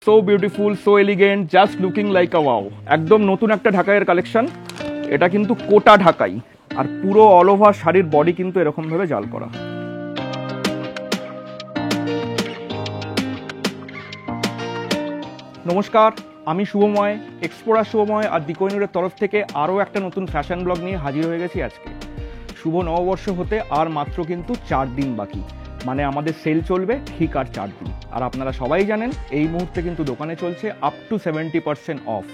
So beautiful, so elegant, just looking like a wow. একদম নতুন একটা ঢাকাইয়ের কালেকশন। এটা কিন্তু কোটা ঢাকাই, আর পুরো অল ওভার শাড়ির বডি কিন্তু এরকম ভাবে জাল করা। নমস্কার, আমি শুভময়, এক্সপ্লোরার শুভময় আর দি কোহিনুরের তরফ থেকে আরও একটা নতুন ফ্যাশন ব্লগ নিয়ে হাজির হয়ে গেছি আজকে। শুভ নববর্ষ হতে আর মাত্র কিন্তু 4 দিন বাকি, মানে আমাদের সেল চলবে ঠিক আর 4 দিন। আর আপনারা সবাই জানেন এই মুহূর্তে কিন্তু দোকানে চলছে আপ টু 70% অফ,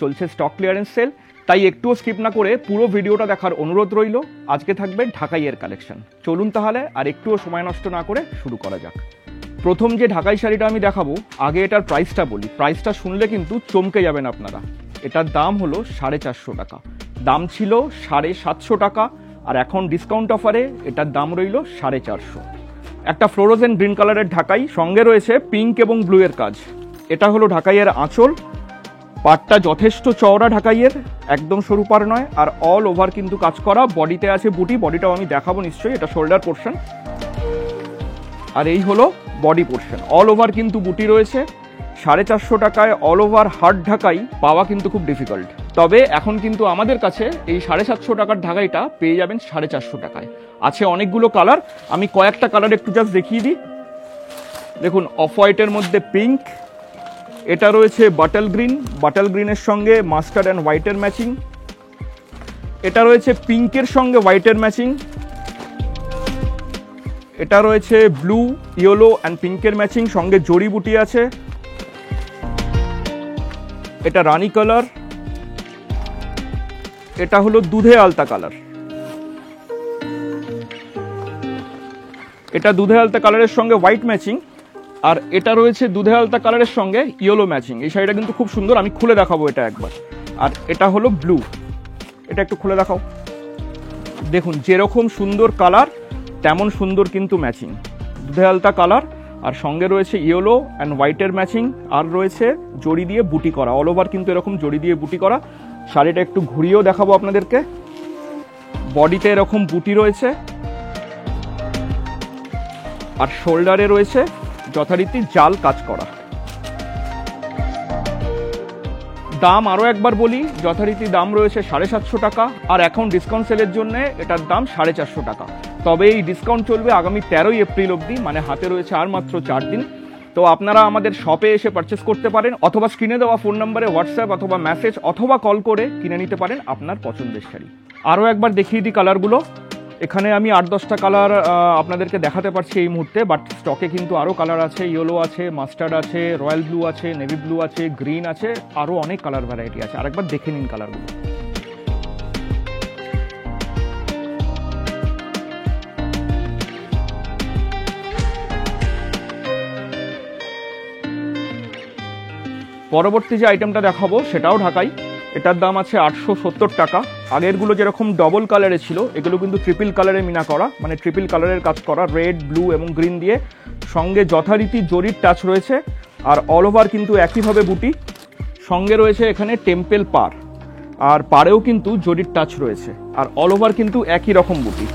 চলছে স্টক ক্লিয়ারেন্স সেল। তাই একটুও স্কিপ না করে পুরো ভিডিওটা দেখার অনুরোধ রইল। আজকে থাকবে ঢাকাইয়ের কালেকশন। চলুন তাহলে আর একটুও সময় নষ্ট না করে শুরু করা যাক। প্রথম যে ঢাকাই শাড়িটা আমি দেখাবো, আগে এটার প্রাইসটা বলি। প্রাইসটা শুনলে কিন্তু চমকে যাবেন আপনারা। এটার দাম হলো 450 টাকা। দাম ছিল 750 টাকা, আর এখন ডিসকাউন্ট অফারে এটার দাম রইল 450। একটা ফ্লোরোজেন গ্রিন কালারের ঢাকাই, সঙ্গে রয়েছে পিঙ্ক এবং ব্লু এর কাজ। এটা হলো ঢাকাইয়ের আঁচল। পাটটা যথেষ্ট চওড়া ঢাকাইয়ের, একদম সরু পার নয়, আর অল ওভার কিন্তু কাজ করা। বডিতে আছে বুটি, বডিটাও আমি দেখাবো নিশ্চয়ই। এটা শোল্ডার পোর্শন, আর এই হলো বডি পোর্শন। অল ওভার কিন্তু বুটি রয়েছে। 450 টাকায় অল ওভার হার্ড ঢাকাই পাওয়া কিন্তু খুব ডিফিকাল্ট। তবে এখন কিন্তু আমাদের কাছে এই 750 টাকার ঢাকাইটা পেয়ে যাবেন 450 টাকায়। আছে অনেকগুলো কালার, আমি কয়েকটা কালার একটু জাস্ট দেখিয়ে দিই। দেখুন, অফ হোয়াইটের মধ্যে পিঙ্ক, এটা রয়েছে বাটল গ্রিন, বাটল গ্রিনের সঙ্গে মাস্টার্ড অ্যান্ড হোয়াইটের ম্যাচিং। এটা রয়েছে পিঙ্কের সঙ্গে হোয়াইটের ম্যাচিং। এটা রয়েছে ব্লু, ইয়েলো অ্যান্ড পিঙ্কের ম্যাচিং, সঙ্গে জড়ি বুটি আছে। এটা রানী কালার, এটা হলো দুধে আলতা কালার। এটা দুধে আলতা কালারের সঙ্গে হোয়াইট ম্যাচিং, আর এটা রয়েছে দুধে আলতা কালারের সঙ্গে ইয়েলো ম্যাচিং। এই শাড়িটা কিন্তু খুব সুন্দর, আমি খুলে দেখাবো এটা একবার। আর এটা হলো ব্লু, এটা একটু খুলে দেখাও। দেখুন, যেরকম সুন্দর কালার তেমন সুন্দর কিন্তু ম্যাচিং। দুধে আলতা কালার, আর সঙ্গে রয়েছে ইয়েলো অ্যান্ড হোয়াইটের ম্যাচিং, আর রয়েছে জড়ি দিয়ে বুটি করা। অল ওভার কিন্তু এরকম জড়ি দিয়ে বুটি করা। শাড়িটা একটু ঘুরিয়েও দেখাবো আপনাদেরকে। বডিতে এরকম বুটি রয়েছে, আর শোল্ডারে রয়েছে যথারীতি জাল কাজ করা। দাম আরও একবার বলি, যথারীতি দাম রয়েছে 750 টাকা, আর এখন ডিসকাউন্ট সেলের জন্য এটার দাম 450 টাকা। তবে এই ডিসকাউন্ট চলবে আগামী 13ই এপ্রিল অবধি, মানে হাতে রয়েছে আর মাত্র 4 দিন। তো আপনারা আমাদের শপে এসে পারচেস করতে পারেন, অথবা স্ক্রিনে দেওয়া ফোন নম্বরে হোয়াটসঅ্যাপ অথবা মেসেজ অথবা কল করে কিনে নিতে পারেন আপনার পছন্দের শাড়ি। আরও একবার দেখিয়ে দিই কালারগুলো। এখানে আমি 8-10টা কালার আপনাদেরকে দেখাতে পারছি এই মুহূর্তে, বাট স্টকে কিন্তু আরও কালার আছে। ইয়েলো আছে, মাস্টার্ড আছে, রয়্যাল ব্লু আছে, নেভি ব্লু আছে, গ্রিন আছে, আরও অনেক কালার ভ্যারাইটি আছে। আরেকবার দেখে নিন কালারগুলো। পরবর্তী যে আইটেমটা দেখাবো সেটাও ঢাকাই। এটার দাম আছে 870 টাকা। আগেরগুলো যেরকম ডবল কালারে ছিল, এগুলো কিন্তু ট্রিপল কালারে মিনা করা, মানে ট্রিপল কালারের কাজ করা, রেড, ব্লু এবং গ্রিন দিয়ে। সঙ্গে যথারীতি জরির টাচ রয়েছে, আর অল ওভার কিন্তু একইভাবে বুটি। সঙ্গে রয়েছে এখানে টেম্পেল পার, আর পাড়েও কিন্তু জরির টাচ রয়েছে, আর অল ওভার কিন্তু একই রকম বুটি।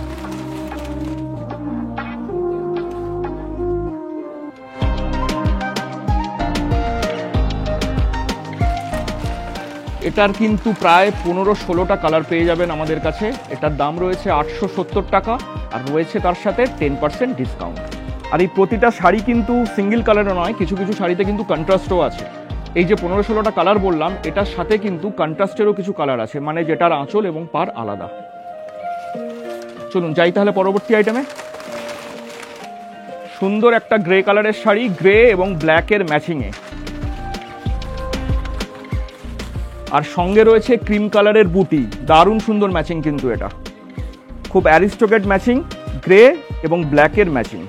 এটার কিন্তু প্রায় 15-16টা কালার পেয়ে যাবেন আমাদের কাছে। এটার দাম রয়েছে 870 টাকা, আর রয়েছে তার সাথে 10% ডিসকাউন্ট। আর এই প্রতিটা শাড়ি কিন্তু সিঙ্গেল কালারও নয়, কিছু কিছু শাড়িতে কিন্তু কন্ট্রাস্টও আছে। এই যে 15-16টা কালার বললাম, এটার সাথে কিন্তু কন্ট্রাস্টেরও কিছু কালার আছে, মানে যেটার আঁচল এবং পার আলাদা। চলুন যাই তাহলে পরবর্তী আইটেমে। সুন্দর একটা গ্রে কালারের শাড়ি, গ্রে এবং ব্ল্যাকের ম্যাচিংয়ে, আর সঙ্গে রয়েছে ক্রিম কালারের বুটি। দারুণ সুন্দর ম্যাচিং কিন্তু এটা, খুব অ্যারিস্টোক্রেট ম্যাচিং, গ্রে এবং ব্ল্যাকের ম্যাচিং।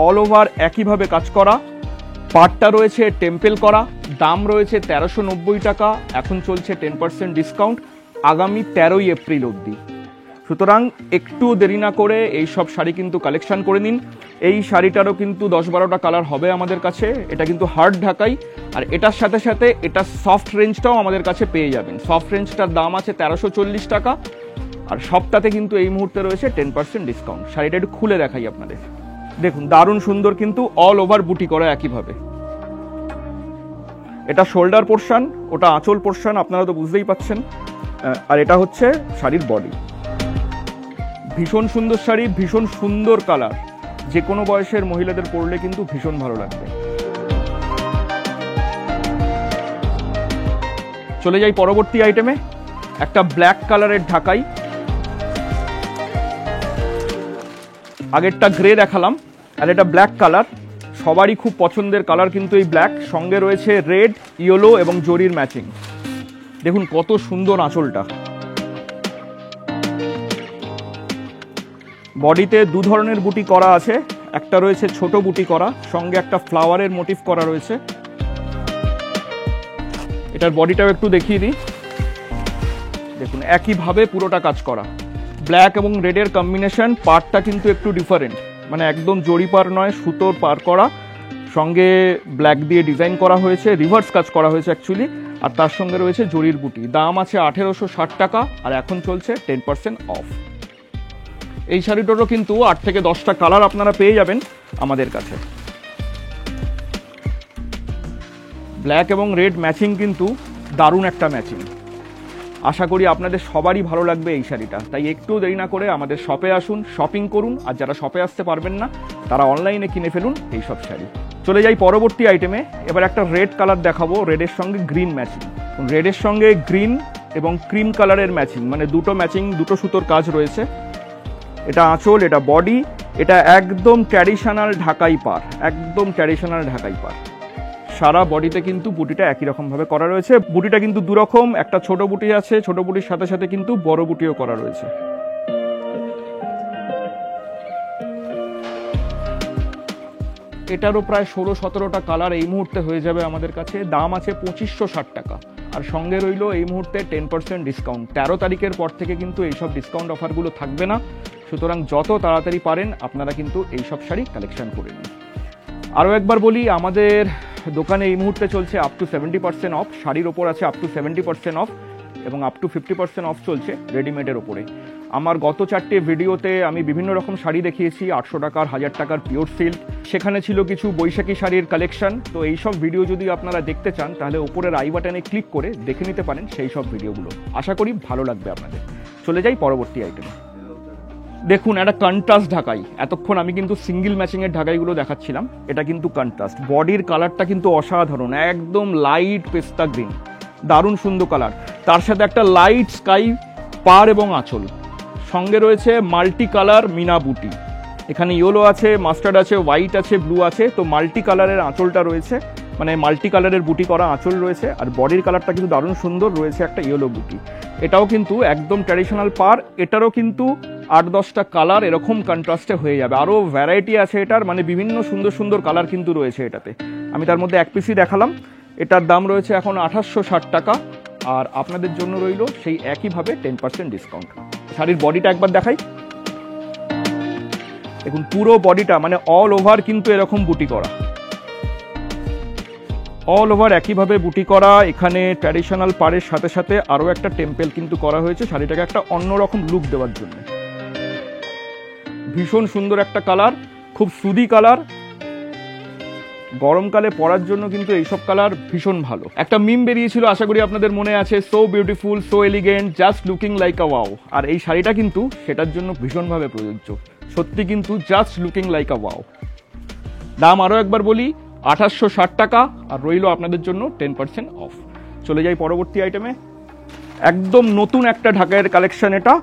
অল ওভার একইভাবে কাজ করা। পাটটা রয়েছে টেম্পেল করা। দাম রয়েছে 1390 টাকা। এখন চলছে 10% ডিসকাউন্ট আগামী 13ই এপ্রিল অবধি। সুতরাং একটু দেরি না করে এই সব শাড়ি কিন্তু কালেকশন করে নিন। এই শাড়িটারও কিন্তু 10-12টা কালার হবে আমাদের কাছে। এটা কিন্তু হার্ড ঢাকাই, আর এটার সাথে সাথে এটা সফট রেঞ্জটাও আমাদের কাছে পেয়ে যাবেন। সফট রেঞ্জটার দাম আছে 1340 টাকা, আর সবটাতে কিন্তু এই মুহূর্তে রয়েছে 10% ডিসকাউন্ট। শাড়িটা একটু খুলে দেখাই আপনাদের। দেখুন, দারুণ সুন্দর কিন্তু অল ওভার বুটি করা একইভাবে। এটা শোল্ডার পোর্শন, ওটা আঁচল পোর্শন, আপনারা তো বুঝতেই পাচ্ছেন। আর এটা হচ্ছে শাড়ির বডি। ভীষণ সুন্দর শাড়ি, ভীষণ সুন্দর কালার, যে কোনো বয়সের মহিলাদের পরলে কিন্তু ভীষণ ভালো লাগবে। চলে যাই পরবর্তী আইটেমে, একটা ব্ল্যাক কালারের ঢাকাই। আগেরটা গ্রে দেখালাম, আর এটা ব্ল্যাক কালার, সবারই খুব পছন্দের কালার কিন্তু এই ব্ল্যাক। সঙ্গে রয়েছে রেড, ইয়েলো এবং জরির ম্যাচিং। দেখুন কত সুন্দর আঁচলটা। বডিতে দু ধরনের বুটি করা আছে, একটা রয়েছে ছোট বুটি করা, সঙ্গে একটা ফ্লাওয়ারের মোটিভ করা রয়েছে। এটার বডিটাও একটু দেখিয়ে দিই। দেখুন একইভাবে পুরোটা কাজ করা, ব্ল্যাক এবং রেডের কম্বিনেশন। পাড়টা কিন্তু একটু ডিফারেন্ট, মানে একদম জরি পাড় নয়, সুতোর পাড় করা, সঙ্গে ব্ল্যাক দিয়ে ডিজাইন করা হয়েছে, রিভার্স কাজ করা হয়েছে অ্যাকচুয়ালি, আর তার সঙ্গে রয়েছে জরির বুটি। দাম আছে 1860 টাকা, আর এখন চলছে 10% অফ। এই শাড়িটারও কিন্তু 8 থেকে 10টা কালার আপনারা পেয়ে যাবেন আমাদের কাছে। ব্ল্যাক এবং রেড ম্যাচিং কিন্তু দারুণ একটা ম্যাচিং। আশা করি আপনাদের সবারই ভালো লাগবে এই শাড়িটা। তাই একটু দেরি না করে আমাদের শপে আসুন, শপিং করুন, আর যারা শপে আসতে পারবেন না তারা অনলাইনে কিনে ফেলুন এই সব শাড়ি। চলে যাই পরবর্তী আইটেমে। এবার একটা রেড কালার দেখাবো, রেডের সঙ্গে গ্রিন ম্যাচিং। রেডের সঙ্গে গ্রিন এবং ক্রিম কালারের ম্যাচিং, মানে দুটো ম্যাচিং, দুটো সুতোর কাজ রয়েছে। এটা আঁচল, এটা বডি, এটা একদম ট্র্যাডিশনাল ঢাকাই পাড়, একদম ট্র্যাডিশনাল ঢাকাই পাড়। সারা বডিতে কিন্তু বুটিটা একই রকম ভাবে করা রয়েছে। বুটিটা কিন্তু দুরকম, একটা ছোট বুটি আছে, ছোট বুটির সাথে সাথে কিন্তু বড় বুটিও করা রয়েছে। এটারও প্রায় 16-17টা কালার এই মুহূর্তে হয়ে যাবে আমাদের কাছে। দাম আছে 2560 টাকা, আর সঙ্গে রইল এই মুহূর্তে 10% ডিসকাউন্ট। 13 তারিখের পর থেকে কিন্তু এইসব ডিসকাউন্ট অফারগুলো থাকবে না, সুতরাং যত তাড়াতাড়ি পারেন আপনারা কিন্তু এইসব শাড়ি কালেকশন করে নিন। আরও একবার বলি, আমাদের দোকানে এই মুহূর্তে চলছে আপ টু 70% অফ, শাড়ির ওপর আছে আপ টু 70% অফ, এবং আপ টু 50% অফ চলছে রেডিমেডের ওপরে। আমার গত 4টে ভিডিওতে আমি বিভিন্ন রকম শাড়ি দেখিয়েছি, 800 টাকার, 1000 টাকার পিওর সিল্ক, সেখানে ছিল কিছু বৈশাখী শাড়ির কালেকশন। তো এইসব ভিডিও যদি আপনারা দেখতে চান তাহলে ওপরের আই বাটনে ক্লিক করে দেখে নিতে পারেন সেই সব ভিডিওগুলো। আশা করি ভালো লাগবে আপনাদের। চলে যাই পরবর্তী আইটেমে। দেখুন একটা কন্ট্রাস্ট ঢাকাই। এতক্ষণ আমি কিন্তু সিঙ্গেল ম্যাচিংয়ের ঢাকাইগুলো দেখাচ্ছিলাম, এটা কিন্তু কন্ট্রাস্ট। বডির কালারটা কিন্তু অসাধারণ, একদম লাইট পেস্তা গ্রিন, দারুণ সুন্দর কালার। তার সাথে একটা লাইট স্কাই পাড় এবং আঁচল, সঙ্গে রয়েছে মাল্টি কালার মিনা বুটি। এখানে ইয়েলো আছে, মাস্টার্ড আছে, হোয়াইট আছে, ব্লু আছে। তো মাল্টি কালারের আঁচলটা রয়েছে, মানে মাল্টি কালারের বুটি করা আঁচল রয়েছে, আর বডির কালারটা কিন্তু দারুণ সুন্দর রয়েছে, একটা ইয়েলো বুটি। এটাও কিন্তু একদম ট্র্যাডিশনাল পাড়। এটারও কিন্তু 8-10টা কালার এরকম কন্ট্রাস্টে হয়ে যাবে। আরও ভ্যারাইটি আছে এটার, মানে বিভিন্ন সুন্দর সুন্দর কালার কিন্তু রয়েছে এটাতে। আমি তার মধ্যে এক পিসই দেখালাম। এটার দাম রয়েছে এখন 2860 টাকা, আর আপনাদের জন্য রইল সেই একইভাবে 10% ডিসকাউন্ট। শাড়ির বডিটা একবার দেখাই। দেখুন পুরো বডিটা মানে অল ওভার কিন্তু এরকম বুটি করা, অল ওভার একইভাবে বুটি করা। এখানে ট্র্যাডিশনাল পাড়ের সাথে সাথে আরও একটা টেম্পেল কিন্তু করা হয়েছে শাড়িটাকে একটা অন্যরকম লুক দেওয়ার জন্য। ভীষণ সুন্দর একটা কালার, খুব সুদি কালার, গরমকালে পরার জন্য কিন্তু এইসব কালার ভীষণ ভালো। একটা মিম বেরিয়েছিল, আশা করি আপনাদের মনে আছে, so beautiful, so elegant, just looking like a wow. আর এই শাড়িটা কিন্তু সেটার জন্য ভীষণভাবে প্রযোজ্য, সত্যি কিন্তু just looking like a wow. দাম আরও একবার বলি, 2860 টাকা, আর রইল আপনাদের জন্য 10% অফ। চলে যাই পরবর্তী আইটেমে। একদম নতুন একটা ঢাকাইয়ের কালেকশন এটা।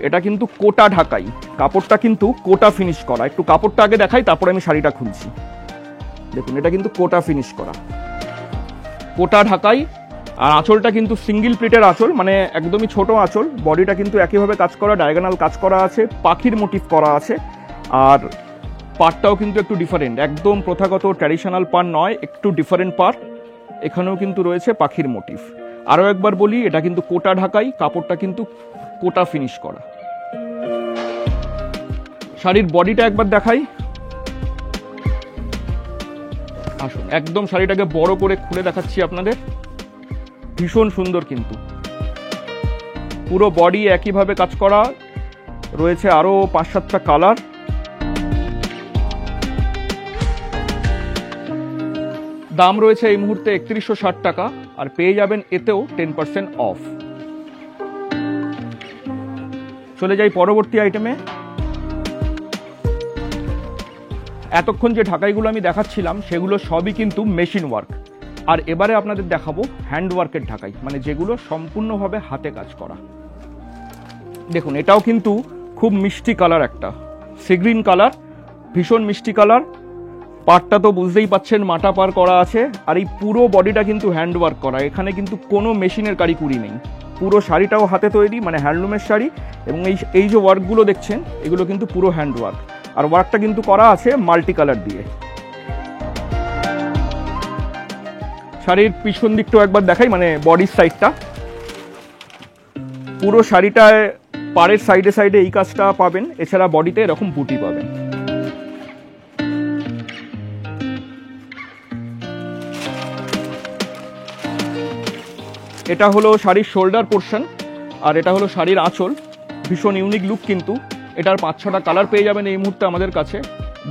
এটা কিন্তু কোটা ঢাকাই, কাপড়টা কিন্তু কোটা ফিনিশ করা। একটু কাপড়টা আগে দেখাই, তারপরে আমি শাড়িটা খুলছি। দেখুন এটা কিন্তু কোটা ফিনিশ করা, কোটা ঢাকাই। আর আঁচলটা কিন্তু সিঙ্গেল প্লিটের আঁচল, মানে একদমই ছোট আঁচল। বডিটা কিন্তু একইভাবে কাজ করা, ডায়াগোনাল কাজ করা আছে, পাখির মোটিভ করা আছে। আর পাড়টাও কিন্তু একটু ডিফারেন্ট, একদম প্রথাগত ট্র্যাডিশনাল পাড় নয়, একটু ডিফারেন্ট পাড়। এখানেও কিন্তু রয়েছে পাখির মোটিভ। আরও একবার বলি, এটা কিন্তু কোটা ঢাকাই, কাপড়টা কিন্তু কোটা ফিনিশ করা। শাড়ির বডিটা একবার দেখাই, আসুন একদম শাড়িটাকে বড় করে খুলে দেখাচ্ছি আপনাদের। ভীষণ সুন্দর কিন্তু পুরো বডি একইভাবে কাজ করা রয়েছে, আরো 5-7টা কালার। দাম রয়েছে এই মুহূর্তে 3160 টাকা, আর পেয়ে যাবেন এতেও 10% অফ। চলে যাই পরবর্তী আইটেমে। এতক্ষণ যে ঢাকাইগুলো আমি দেখাচ্ছিলাম সেগুলো সবই কিন্তু মেশিন ওয়ার্ক, আর এবারে আপনাদের দেখাবো হ্যান্ড ওয়ার্কের ঢাকাই, মানে যেগুলো সম্পূর্ণভাবে হাতে কাজ করা। দেখুন এটাও কিন্তু খুব মিষ্টি কালার, একটা সি গ্রিন কালার, ভীষণ মিষ্টি কালার। পাড়টা তো বুঝতেই পাচ্ছেন মাটা পার করা আছে, আর এই পুরো বডিটা কিন্তু হ্যান্ড ওয়ার্ক করা, এখানে কিন্তু কোনো মেশিনের কারিকুরি নেই। পুরো শাড়িটাও হাতে তৈরি, মানে হ্যান্ডলুমের শাড়ি, এবং এই যে ওয়ার্কগুলো দেখছেন এগুলো কিন্তু পুরো হ্যান্ড ওয়ার্ক, আর ওয়ার্কটা কিন্তু করা আছে মাল্টি কালার দিয়ে। শাড়ির পিছন দিকটাও একবার দেখাই, মানে বডির সাইডটা। পুরো শাড়িটায় পাড়ের সাইডে সাইডে এই কাজটা পাবেন, এছাড়া বডিতে এরকম বুটি পাবেন। এটা হলো শাড়ির শোল্ডার পোর্শন, আর এটা হলো শাড়ির আঁচল। ভীষণ ইউনিক লুক কিন্তু। এটার 5-6টা কালার পেয়ে যাবেন এই মুহূর্তে আমাদের কাছে।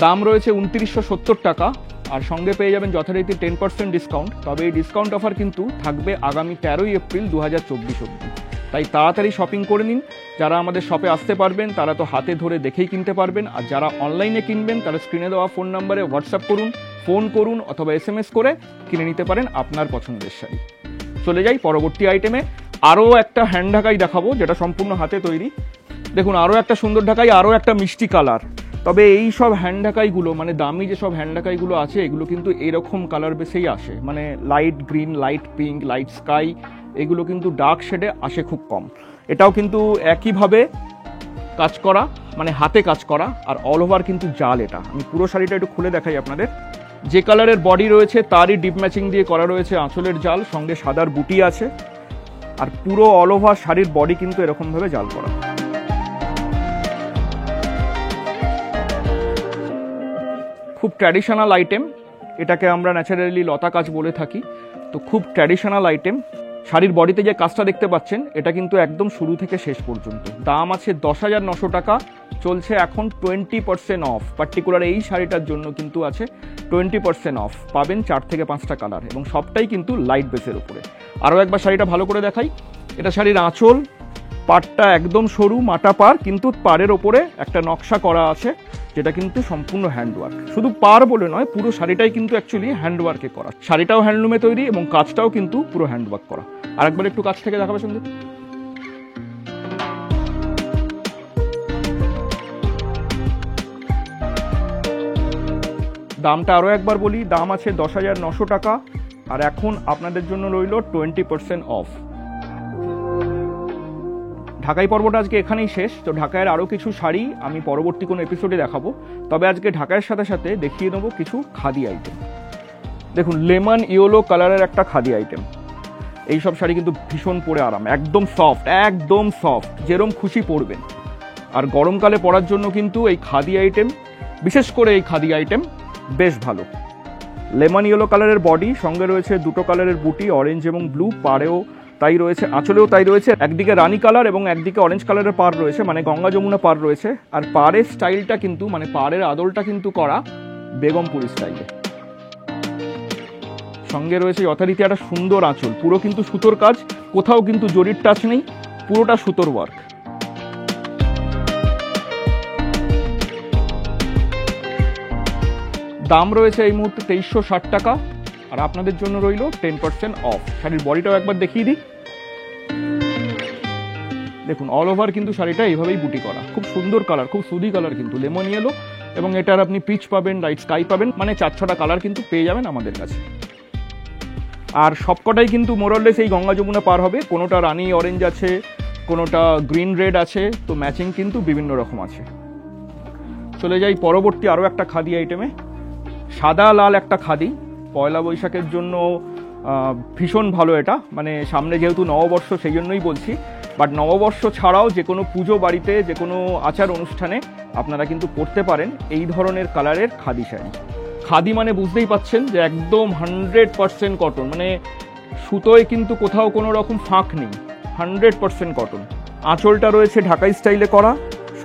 দাম রয়েছে 2970 টাকা, আর সঙ্গে পেয়ে যাবেন যথারীতি 10% ডিসকাউন্ট। তবে এই ডিসকাউন্ট অফার কিন্তু থাকবে আগামী 13ই এপ্রিল 2024 অবধি, তাই তাড়াতাড়ি শপিং করে নিন। যারা আমাদের শপে আসতে পারবেন তারা তো হাতে ধরে দেখেই কিনতে পারবেন, আর যারা অনলাইনে কিনবেন তারা স্ক্রিনে দেওয়া ফোন নাম্বারে হোয়াটসঅ্যাপ করুন, ফোন করুন অথবা SMS করে কিনে নিতে পারেন আপনার পছন্দের শাড়ি। চলে যাই পরবর্তী আইটেমে। আরও একটা হ্যান্ড ঢাকাই দেখাবো যেটা সম্পূর্ণ হাতে তৈরি। দেখুন আরও একটা সুন্দর ঢাকাই, আরও একটা মিষ্টি কালার। তবে এই সব হ্যান্ড ঢাকাইগুলো, মানে দামি যেসব হ্যান্ড ঢাকাইগুলো আছে এগুলো কিন্তু এরকম কালার বেসেই আসে, মানে light green, light pink, light sky, এগুলো কিন্তু ডার্ক শেডে আসে খুব কম। এটাও কিন্তু একইভাবে কাজ করা, মানে হাতে কাজ করা, আর অল ওভার কিন্তু জাল। এটা আমি পুরো শাড়িটা একটু খুলে দেখাই আপনাদের। যে কালারের বডি রয়েছে তারই ডিপ ম্যাচিং দিয়ে করা রয়েছে আঁচলের জাল, সঙ্গে সাদার বুটি আছে, আর পুরো অল ওভার শাড়ির বডি কিন্তু এরকমভাবে জাল করা। খুব ট্র্যাডিশনাল আইটেম, এটাকে আমরা ন্যাচারালি লতা কাজ বলে থাকি। তো খুব ট্র্যাডিশনাল আইটেম। শাড়ির বডিতে যে কাজটা দেখতে পাচ্ছেন এটা কিন্তু একদম শুরু থেকে শেষ পর্যন্ত। দাম আছে 10,900 টাকা, চলছে এখন 20% অফ। পার্টিকুলার এই শাড়িটার জন্য কিন্তু আছে 20% অফ। পাবেন 4 থেকে 5টা কালার, এবং সবটাই কিন্তু লাইট বেসের উপরে। আরও একবার শাড়িটা ভালো করে দেখাই। এটা শাড়ির আঁচল, পাড়টা একদম সরু মাটা পার, কিন্তু পাড়ের ওপরে একটা নকশা করা আছে যেটা কিন্তু সম্পূর্ণ হ্যান্ডওয়ার্ক। শুধু পার বলে নয়, পুরো শাড়িটাই কিন্তু অ্যাকচুয়ালি হ্যান্ডওয়ার্কে করা। শাড়িটাও হ্যান্ডলুমে তৈরি এবং কাজটাও কিন্তু পুরো হ্যান্ডওয়ার্ক করা। আর একবার একটু কাছ থেকে দেখাবে সন্দীপ। দামটা আরও একবার বলি, দাম আছে 10,900 টাকা, আর এখন আপনাদের জন্য রইল 20% অফ। ঢাকাই পর্বটা আজকে এখানেই শেষ। তো ঢাকায়ের আরও কিছু শাড়ি আমি পরবর্তী কোনো এপিসোডে দেখাবো। তবে আজকে ঢাকায়ের সাথে সাথে দেখিয়ে নেবো কিছু খাদি আইটেম। দেখুন লেমন ইয়েলো কালারের একটা খাদি আইটেম। এই সব শাড়ি কিন্তু ভীষণ পরে আরাম, একদম সফট, একদম সফট, যেরম খুশি পরবেন। আর গরমকালে পরার জন্য কিন্তু এই খাদি আইটেম, বিশেষ করে এই খাদি আইটেম বেশ ভালো। লেমন ইয়েলো কালারের বডি, সঙ্গে রয়েছে 2টো কালারের বুটি, অরেঞ্জ এবং ব্লু। পাড়েও তাই রয়েছে, আঁচলেও তাই রয়েছে। একদিকে রানী কালার এবং একদিকে অরেঞ্জ কালারের পাড় রয়েছে, মানে গঙ্গা যমুনা পাড় রয়েছে। আর পাড়ের স্টাইলটা কিন্তু, মানে পাড়ের আদলটা কিন্তু করা বেগমপুরি স্টাইলে। সঙ্গে রয়েছে যথারীতি একটা সুন্দর আঁচল, পুরো কিন্তু সুতোর কাজ, কোথাও কিন্তু জরির টাচ নেই, পুরোটা সুতোর ওয়ার্ক। দাম রয়েছে এই মুহূর্তে 2360 টাকা, আর আপনাদের জন্য রইল 10% অফ। শাড়ির বডিটাও একবার দেখিয়ে দিই। দেখুন অল ওভার কিন্তু শাড়িটা এইভাবেই বুটি করা, খুব সুন্দর কালার, খুব সুদি কালার কিন্তু, লেমন ইয়েলো, এবং এটার আপনি পিচ পাবেন, লাইট স্কাই পাবেন, মানে 4-6টা কালার কিন্তু পেয়ে যাবেন আমাদের কাছে। আর সবকটাই কিন্তু মোরলেস এই গঙ্গা যমুনা পার হবে। কোনোটা রানী অরেঞ্জ আছে, কোনোটা গ্রিন রেড আছে, তো ম্যাচিং কিন্তু বিভিন্ন রকম আছে। চলে যাই পরবর্তী আরও একটা খাদি আইটেমে। সাদা লাল একটা খাদি, পয়লা বৈশাখের জন্য ভীষণ ভালো এটা। মানে সামনে যেহেতু নববর্ষ সেই জন্যই বলছি, বাট নববর্ষ ছাড়াও যে কোনো পুজো বাড়িতে, যে কোনো আচার অনুষ্ঠানে আপনারা কিন্তু পরতে পারেন এই ধরনের কালারের খাদি শাড়ি। খাদি মানে বুঝতেই পাচ্ছেন যে একদম 100% কটন, মানে সুতোয় কিন্তু কোথাও কোনো রকম ফাঁক নেই, 100% কটন। আঁচলটা রয়েছে ঢাকাই স্টাইলে করা,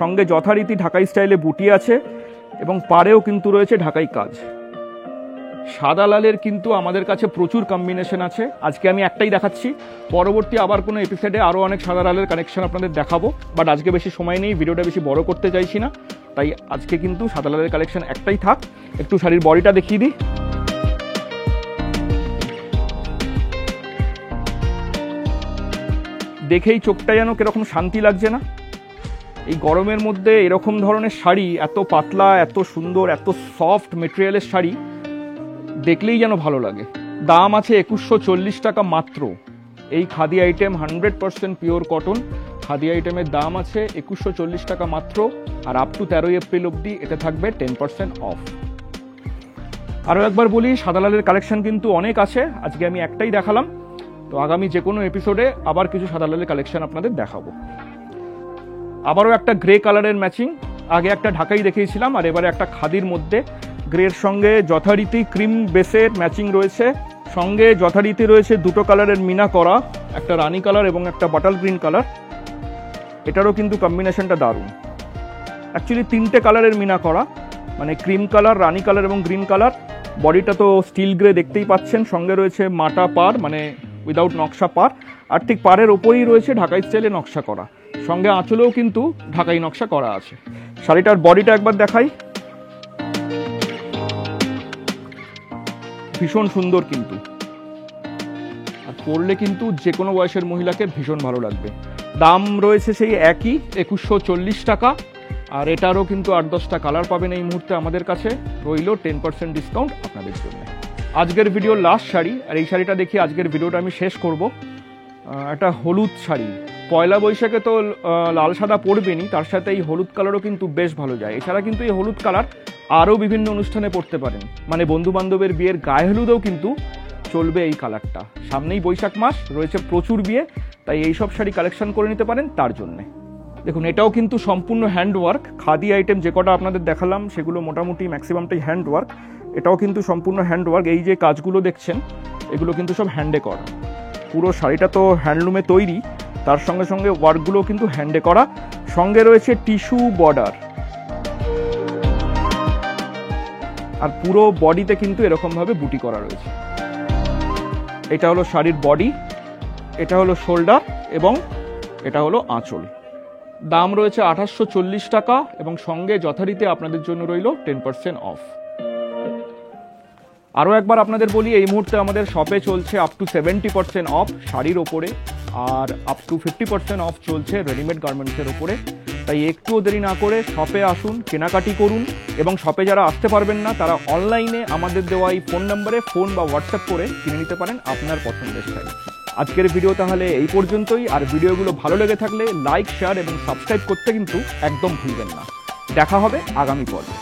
সঙ্গে যথারীতি ঢাকাই স্টাইলে বুটি আছে, এবং পাড়েও কিন্তু রয়েছে ঢাকাই কাজ। সাদা লালের কিন্তু আমাদের কাছে প্রচুর কম্বিনেশন আছে। আজকে আমি একটাই দেখাচ্ছি, পরবর্তী আবার কোনো এপিসোডে আরও অনেক সাদা লালের কালেকশন আপনাদের দেখাবো, বাট আজকে বেশি সময় নেই, ভিডিওটা বেশি বড় করতে চাইছি না, তাই আজকে কিন্তু সাদা লালের কালেকশন একটাই থাক। একটু শাড়ির বডিটা দেখিয়ে দিই। দেখেই চোখটা যেন কিরকম শান্তি লাগছে না? এই গরমের মধ্যে এরকম ধরনের শাড়ি, এত পাতলা, এত সুন্দর, এত সফট মেটেরিয়ালের শাড়ি দেখলেই যেন ভালো লাগে। দাম আছে 2140 টাকা মাত্র। এই khadi item 100% pure cotton khadi আইটেমের দাম আছে 2140 টাকা মাত্র। আর আপ টু 13 এপ্রিল অবধি এটা থাকবে 10% অফ। আরও একবার বলি, সাদা লালের কালেকশন কিন্তু অনেক আছে, আজকে আমি একটাই দেখালাম। তো আগামী যে কোনো এপিসোডে আবার কিছু সাদা লালের কালেকশন আপনাদের দেখাবো। আবারও একটা গ্রে কালারের ম্যাচিং, আগে একটা ঢাকাই দেখিয়েছিলাম, আর এবারে একটা খাদির মধ্যে গ্রের সঙ্গে যথারীতি ক্রিম বেসের ম্যাচিং রয়েছে, সঙ্গে যথারীতি রয়েছে দুটো কালারের মিনা করা, একটা রানি কালার এবং একটা বাটাল গ্রিন কালার। এটারও কিন্তু কম্বিনেশনটা দারুণ। অ্যাকচুয়ালি 3টে কালারের মিনা করা, মানে ক্রিম কালার, রানি কালার এবং গ্রিন কালার। বডিটা তো স্টিল গ্রে দেখতেই পাচ্ছেন, সঙ্গে রয়েছে মাটা পার, মানে উইদাউট নকশা পার, আর ঠিক পারের ওপরেই রয়েছে ঢাকাই স্টাইলে নকশা করা, সঙ্গে আঁচলেও কিন্তু ঢাকাই নকশা করা আছে। শাড়িটার বডিটা একবার দেখাই, ভীষণ সুন্দর কিন্তু, আর পরলে কিন্তু যে কোনো বয়সের মহিলাকে ভীষণ ভালো লাগবে। দাম রয়েছে সেই একই 2140 টাকা, আর এটারও কিন্তু 8-10টা কালার পাবেন এই মুহূর্তে আমাদের কাছে। রইল 10% ডিসকাউন্ট আপনাদের জন্য। আজকের ভিডিওর লাস্ট শাড়ি, আর এই শাড়িটা দেখি আজকের ভিডিওটা আমি শেষ করব। একটা হলুদ শাড়ি, পয়লা বৈশাখে তো লাল সাদা পরবেনই, তার সাথে এই হলুদ কালারও কিন্তু বেশ ভালো যায়। এছাড়া কিন্তু এই হলুদ কালার আরও বিভিন্ন অনুষ্ঠানে পরতে পারেন, মানে বন্ধু বান্ধবের বিয়ের গায়ে হলুদেও কিন্তু চলবে এই কালারটা। সামনেই বৈশাখ মাস, রয়েছে প্রচুর বিয়ে, তাই এইসব শাড়ি কালেকশন করে নিতে পারেন তার জন্যে। দেখুন, এটাও কিন্তু সম্পূর্ণ হ্যান্ডওয়ার্ক। খাদি আইটেম যে কটা আপনাদের দেখালাম সেগুলো মোটামুটি ম্যাক্সিমামটাই হ্যান্ডওয়ার্ক, এটাও কিন্তু সম্পূর্ণ হ্যান্ডওয়ার্ক। এই যে কাজগুলো দেখছেন এগুলো কিন্তু সব হ্যান্ডে করা। পুরো শাড়িটা তো হ্যান্ডলুমে তৈরি, তার সঙ্গে সঙ্গে ওয়ার্কগুলো কিন্তু হ্যান্ডে করা। সঙ্গে রয়েছে টিস্যু বর্ডার, আর পুরো বডিতে কিন্তু এরকমভাবে বুটি করা রয়েছে। এটা হলো শাড়ির বডি, এটা হলো শোল্ডার এবং এটা হলো আঁচল। দাম রয়েছে 2840 টাকা, এবং সঙ্গে যথারীতি আপনাদের জন্য রইল 10% অফ। আরও একবার আপনাদের বলি, এই মুহূর্তে আমাদের শপে চলছে আপ টু 70% অফ শাড়ির ওপরে, আর আপ টু 50% অফ চলছে রেডিমেড গার্মেন্টসের ওপরে। তাই একটুও দেরি না করে শপে আসুন, কেনাকাটি করুন, এবং শপে যারা আসতে পারবেন না তারা অনলাইনে আমাদের দেওয়া এই ফোন নম্বরে ফোন বা হোয়াটসঅ্যাপ করে কিনে নিতে পারেন আপনার পছন্দের শাড়ি। আজকের ভিডিও তাহলে এই পর্যন্তই। আর ভিডিওগুলো ভালো লেগে থাকলে লাইক, শেয়ার এবং সাবস্ক্রাইব করতে কিন্তু একদম ভুলবেন না। দেখা হবে আগামী পর্বে।